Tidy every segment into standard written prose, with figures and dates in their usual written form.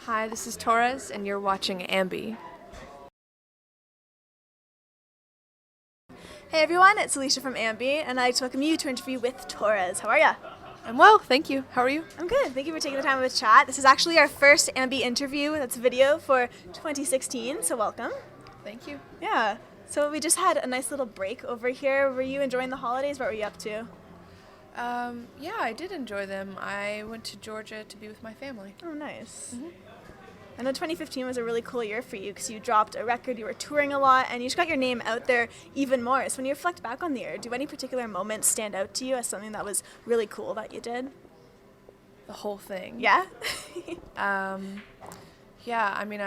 Hi, this is Torres, and you're watching AMBY. Hey everyone, it's Alicia from AMBY, and I'd like to welcome you to an interview with Torres. How are ya? I'm well, thank you. How are you? I'm good. Thank you for taking the time to chat. This is actually our first AMBY interview that's video for 2016, so welcome. Thank you. Yeah. So we just had a nice little break over here. Were you enjoying the holidays? What were you up to? Yeah, I did enjoy them. I went to Georgia to be with my family. Oh, nice. Mm-hmm. I know 2015 was a really cool year for you because you dropped a record, you were touring a lot, and you just got your name out there even more. So when you reflect back on the year, do any particular moments stand out to you as something that was really cool that you did? The whole thing. Yeah? Yeah, I mean,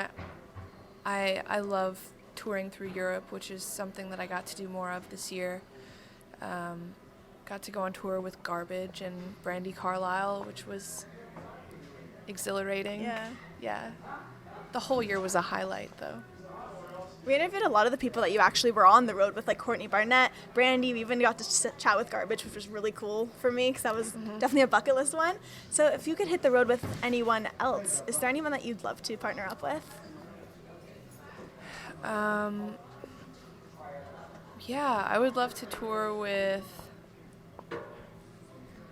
I love touring through Europe, which is something that I got to do more of this year. Got to go on tour with Garbage and Brandi Carlile, which was exhilarating. Yeah. The whole year was a highlight, though. We interviewed a lot of the people that you actually were on the road with, like Courtney Barnett, Brandi. We even got to chat with Garbage, which was really cool for me because that was definitely a bucket list one. So if you could hit the road with anyone else, is there anyone that you'd love to partner up with? Yeah, I would love to tour with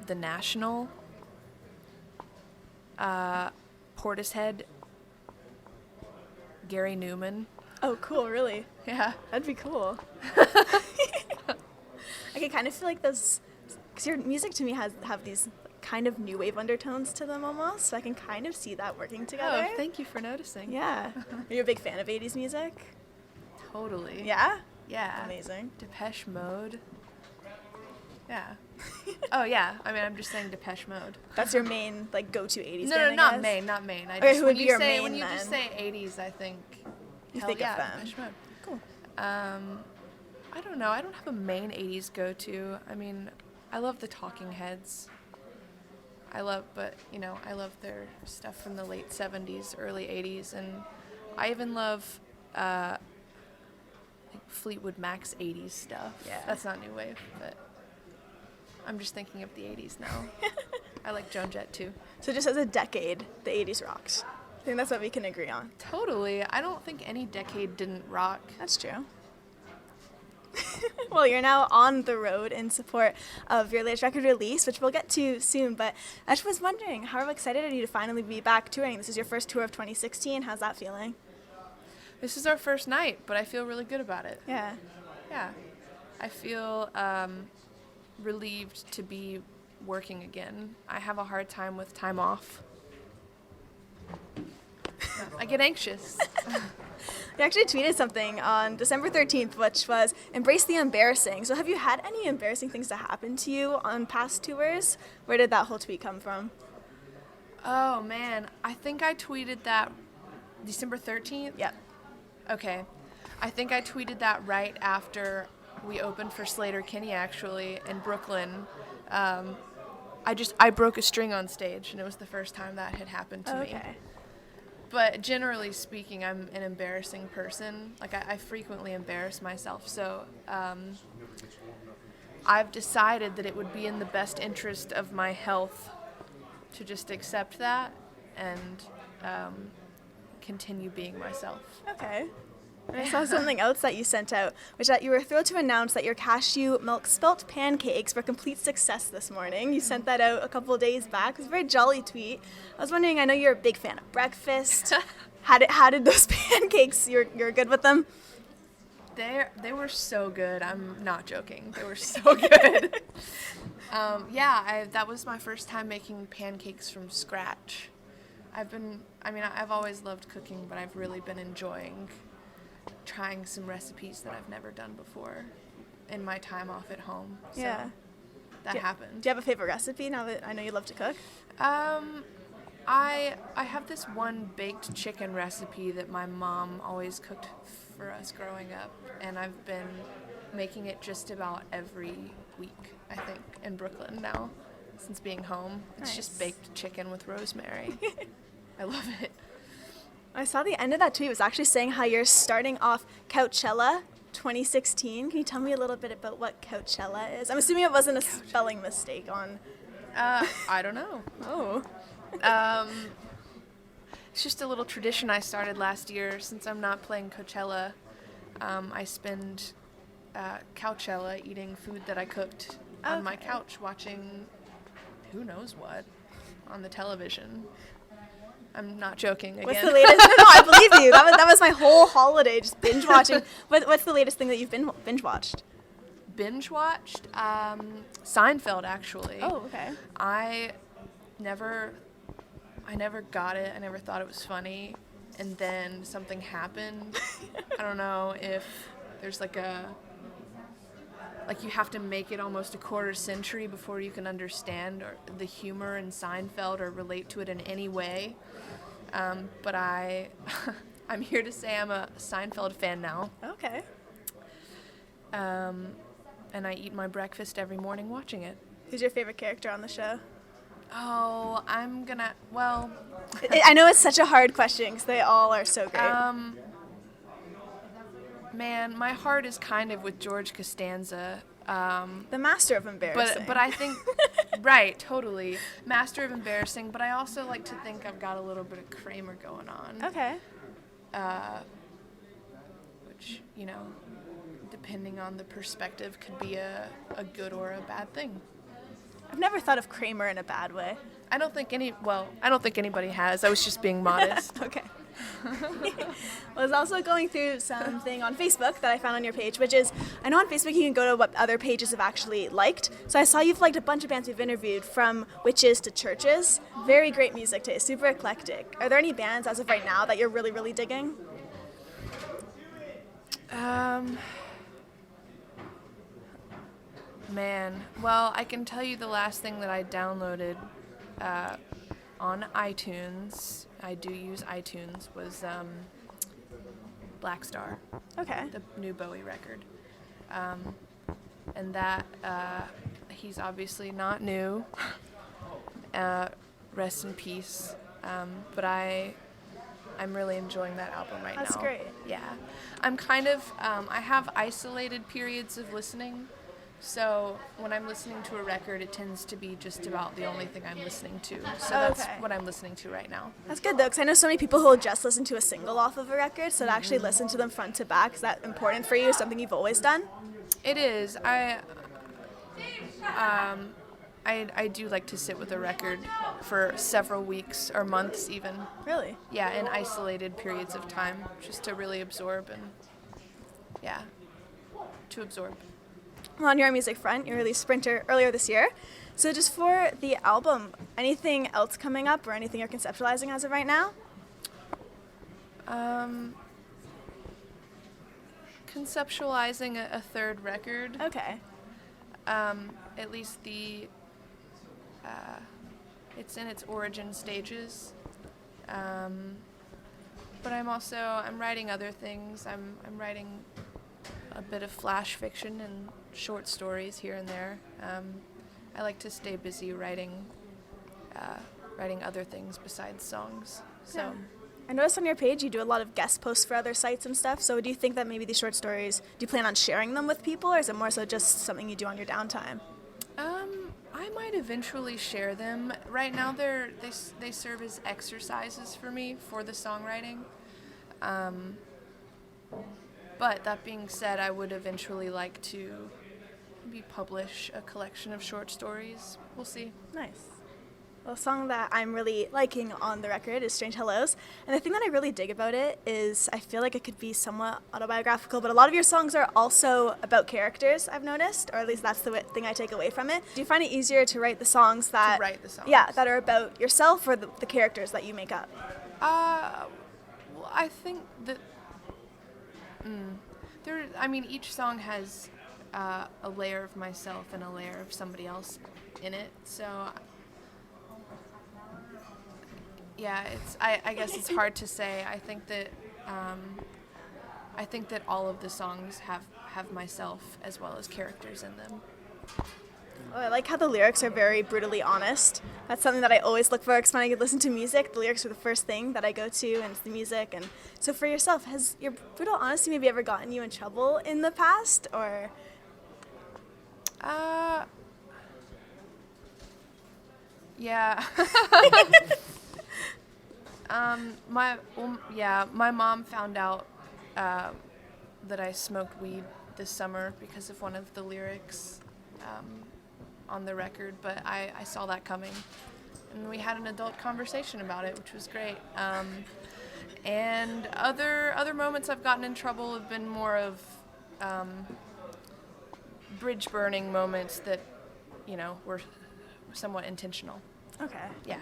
The National, Portishead, Gary Newman. Oh, cool, really? Yeah. That'd be cool. I can kind of feel like those, because your music to me have these kind of new wave undertones to them almost, so I can kind of see that working together. Oh, thank you for noticing. Yeah. Are you a big fan of 80s music? Totally. Yeah? Yeah. Amazing. Depeche Mode. Yeah. Oh, yeah. I mean, I'm just saying Depeche Mode. That's your main, like, go-to 80s No, band, not I guess? main, not main. Okay, who would be your main when you then? just say 80s, I think, You hell think yeah, of them. Depeche Mode. Cool. I don't know. I don't have a main 80s go-to. I mean, I love the Talking Heads. I love their stuff from the late 70s, early 80s, and I even love like Fleetwood Mac's 80s stuff. Yeah. That's not new wave, but I'm just thinking of the 80s now. I like Joan Jett too. So just as a decade, the 80s rocked. I think that's what we can agree on. Totally. I don't think any decade didn't rock. That's true. Well, you're now on the road in support of your latest record release, which we'll get to soon, but I just was wondering, how excited are you to finally be back touring? This is your first tour of 2016. How's that feeling? This is our first night, but I feel really good about it. Yeah. Yeah. I feel relieved to be working again. I have a hard time with time off. I get anxious. You actually tweeted something on December 13th, which was, embrace the embarrassing. So have you had any embarrassing things that happened to you on past tours? Where did that whole tweet come from? Oh, man. I think I tweeted that December 13th? Yep. Okay. I think I tweeted that right after we opened for Slater-Kinney, actually, in Brooklyn. I broke a string on stage, and it was the first time that had happened to me. Okay. But generally speaking, I'm an embarrassing person. Like, I frequently embarrass myself. So I've decided that it would be in the best interest of my health to just accept that and continue being myself. Okay. And I saw something else that you sent out, which that you were thrilled to announce that your cashew milk spelt pancakes were a complete success this morning. You sent that out a couple of days back. It was a very jolly tweet. I was wondering, I know you're a big fan of breakfast. How did those pancakes, you're good with them? They were so good. I'm not joking. They were so good. That was my first time making pancakes from scratch. I've always loved cooking, but I've really been enjoying trying some recipes that I've never done before in my time off at home. So Yeah. that happened. Do you have a favorite recipe now that I know you love to cook? I have this one baked chicken recipe that my mom always cooked for us growing up, and I've been making it just about every week, I think, in Brooklyn now, since being home. It's just Nice. baked chicken with rosemary. I love it. I saw the end of that tweet was actually saying how you're starting off Couchella 2016. Can you tell me a little bit about what Couchella is? I'm assuming it wasn't a spelling mistake on... I don't know. Oh. It's just a little tradition I started last year. Since I'm not playing Coachella, I spend Couchella eating food that I cooked on my couch, watching who knows what on the television. I'm not joking again. What's the latest? No, I believe you. That was my whole holiday, just binge watching. What's the latest thing that you've binge watched? Binge watched Seinfeld, actually. Oh, okay. I never got it. I never thought it was funny, and then something happened. I don't know if there's like you have to make it almost a quarter century before you can understand the humor in Seinfeld or relate to it in any way. But I'm here to say I'm a Seinfeld fan now. Okay. And I eat my breakfast every morning watching it. Who's your favorite character on the show? Oh, I know it's such a hard question because they all are so great. Man, my heart is kind of with George Costanza. The master of embarrassing. But I think, right, totally. Master of embarrassing, but I also like to think I've got a little bit of Kramer going on. Okay. Which, depending on the perspective, could be a good or a bad thing. I've never thought of Kramer in a bad way. I don't think anybody has. I was just being modest. Okay. I was also going through something on Facebook that I found on your page, which is, I know on Facebook you can go to what other pages have actually liked. So I saw you've liked a bunch of bands we've interviewed, from witches to churches. Very great music taste, super eclectic. Are there any bands as of right now that you're really, really digging? Man, well, I can tell you the last thing that I downloaded on iTunes, I do use iTunes, was Black Star. Okay. The new Bowie record. And that, he's obviously not new. Rest in peace. But I'm really enjoying that album right now. That's great. Yeah. I'm kind of, I have isolated periods of listening. So when I'm listening to a record, it tends to be just about the only thing I'm listening to. So that's what I'm listening to right now. That's good, though, because I know so many people who will just listen to a single off of a record, so to actually listen to them front to back, is that important for you? Something you've always done? It is. I do like to sit with a record for several weeks or months even. Really? Yeah, in isolated periods of time, just to really absorb and, to absorb. Well, on your music front, you released Sprinter earlier this year. So just for the album, anything else coming up or anything you're conceptualizing as of right now? Conceptualizing a third record. Okay. At least it's in its origin stages. But I'm writing other things. I'm writing a bit of flash fiction and short stories here and there. I like to stay busy writing other things besides songs. So. Yeah. I noticed on your page you do a lot of guest posts for other sites and stuff, so do you think that maybe these short stories, do you plan on sharing them with people, or is it more so just something you do on your downtime? I might eventually share them. Right now they serve as exercises for me for the songwriting. But that being said, I would eventually like to maybe publish a collection of short stories. We'll see. Nice. Well, a song that I'm really liking on the record is Strange Hellos. And the thing that I really dig about it is I feel like it could be somewhat autobiographical, but a lot of your songs are also about characters, I've noticed, or at least that's the thing I take away from it. Do you find it easier to write the songs that that are about yourself, or the characters that you make up? Well, I think that each song has a layer of myself and a layer of somebody else in it. So yeah, I guess it's hard to say. I think that all of the songs have myself as well as characters in them. Oh, I like how the lyrics are very brutally honest. That's something that I always look for, because when I listen to music, the lyrics are the first thing that I go to, and it's the music. And so for yourself, has your brutal honesty maybe ever gotten you in trouble in the past, or? Yeah. My mom found out that I smoked weed this summer because of one of the lyrics on the record, but I saw that coming, and we had an adult conversation about it, which was great. And other moments I've gotten in trouble have been more of bridge burning moments that, were somewhat intentional. Okay. Yeah.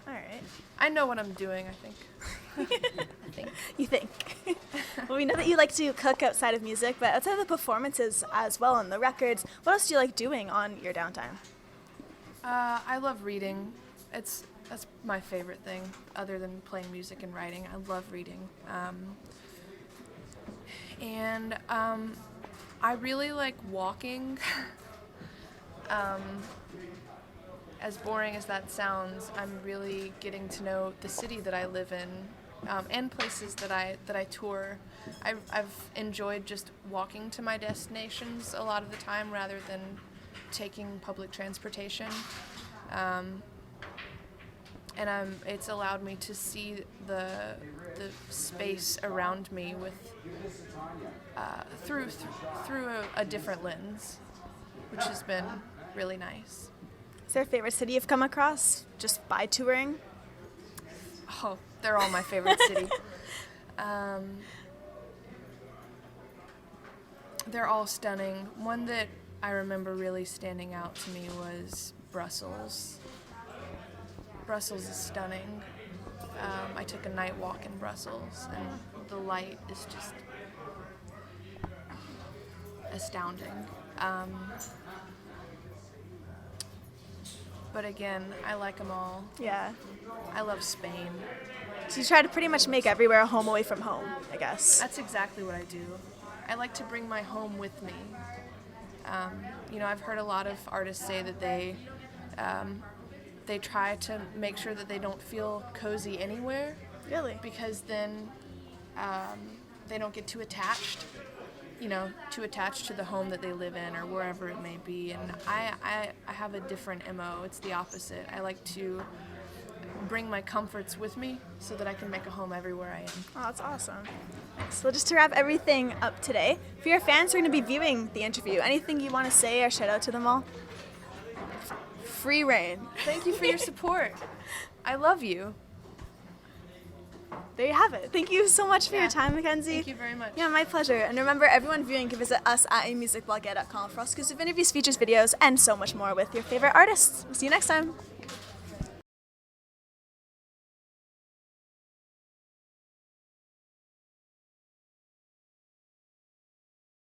All right. I know what I'm doing, I think. I think. You think? Well, we know that you like to cook outside of music, but outside of the performances as well and the records, what else do you like doing on your downtime? I love reading. That's my favorite thing, other than playing music and writing. I love reading. And I really like walking. As boring as that sounds, I'm really getting to know the city that I live in, and places that I tour. I've enjoyed just walking to my destinations a lot of the time rather than taking public transportation. And it's allowed me to see the space around me with through a different lens, which has been really nice. Is there a favorite city you've come across just by touring? Oh, they're all my favorite city. They're all stunning. One that I remember really standing out to me was Brussels. Brussels is stunning. I took a night walk in Brussels, and the light is just astounding. But again, I like them all. Yeah. I love Spain. So you try to pretty much make everywhere a home away from home, I guess. That's exactly what I do. I like to bring my home with me. I've heard a lot of artists say that they try to make sure that they don't feel cozy anywhere. Really? Because then they don't get too attached, to the home that they live in or wherever it may be. And I have a different MO. It's the opposite. I like to bring my comforts with me so that I can make a home everywhere I am. Oh, that's awesome. So just to wrap everything up today, for your fans who are going to be viewing the interview, anything you want to say or shout out to them all? Free reign. Thank you for your support. I love you. There you have it. Thank you so much for your time, Mackenzie. Thank you very much. Yeah, my pleasure. And remember, everyone viewing can visit us at amusicblog.com for exclusive interviews, features, videos, and so much more with your favorite artists. We'll see you next time.